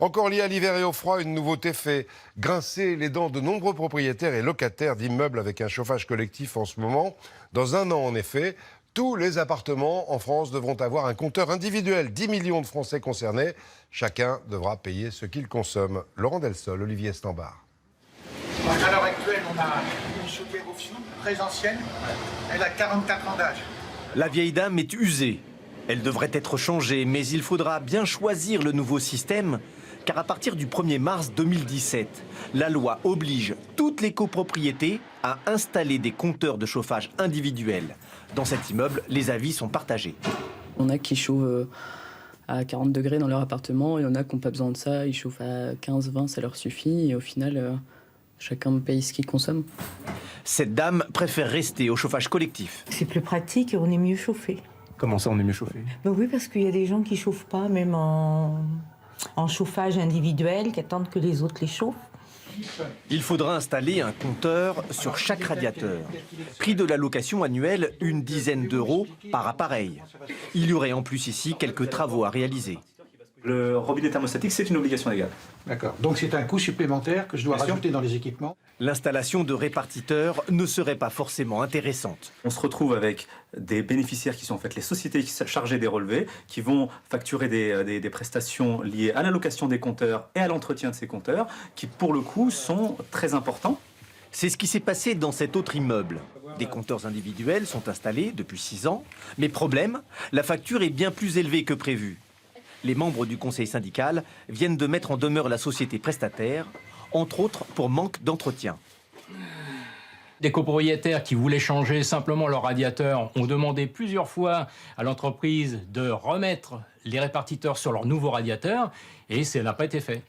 Encore lié à l'hiver et au froid, une nouveauté fait grincer les dents de nombreux propriétaires et locataires d'immeubles avec un chauffage collectif en ce moment. Dans un an, en effet, tous les appartements en France devront avoir un compteur individuel. 10 millions de Français concernés. Chacun devra payer ce qu'il consomme. Laurent Delsol, Olivier Stambard. À l'heure actuelle, on a une chaudière au fioul très ancienne. Elle a 44 ans d'âge. La vieille dame est usée. Elle devrait être changée, mais il faudra bien choisir le nouveau système, car à partir du 1er mars 2017, la loi oblige toutes les copropriétés à installer des compteurs de chauffage individuels. Dans cet immeuble, les avis sont partagés. On a qui chauffent à 40 degrés dans leur appartement, et il y en a qui n'ont pas besoin de ça, ils chauffent à 15-20, ça leur suffit, et au final, chacun paye ce qu'il consomme. Cette dame préfère rester au chauffage collectif. C'est plus pratique et on est mieux chauffé. Comment ça, on est mieux chauffé? Ben oui, parce qu'il y a des gens qui chauffent pas, même en chauffage individuel, qui attendent que les autres les chauffent. Il faudra installer un compteur sur chaque radiateur. Prix de la location annuelle, une dizaine d'euros par appareil. Il y aurait en plus ici quelques travaux à réaliser. Le robinet thermostatique, c'est une obligation légale. D'accord. Donc c'est un coût supplémentaire que je dois rajouter dans les équipements. L'installation de répartiteurs ne serait pas forcément intéressante. On se retrouve avec des bénéficiaires qui sont en fait les sociétés chargées des relevés, qui vont facturer des prestations liées à la location des compteurs et à l'entretien de ces compteurs, qui pour le coup sont très importants. C'est ce qui s'est passé dans cet autre immeuble. Des compteurs individuels sont installés depuis 6 ans, mais problème, la facture est bien plus élevée que prévu. Les membres du conseil syndical viennent de mettre en demeure la société prestataire, entre autres pour manque d'entretien. Des copropriétaires qui voulaient changer simplement leur radiateur ont demandé plusieurs fois à l'entreprise de remettre les répartiteurs sur leur nouveau radiateur et ça n'a pas été fait.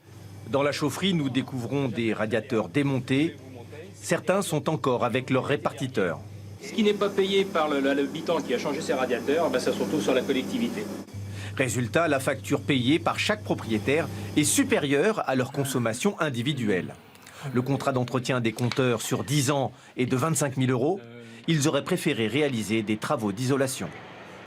Dans la chaufferie, nous découvrons des radiateurs démontés. Certains sont encore avec leur répartiteur. Ce qui n'est pas payé par l'habitant qui a changé ses radiateurs, ça se retrouve sur la collectivité. Résultat, la facture payée par chaque propriétaire est supérieure à leur consommation individuelle. Le contrat d'entretien des compteurs sur 10 ans est de 25 000 €. Ils auraient préféré réaliser des travaux d'isolation.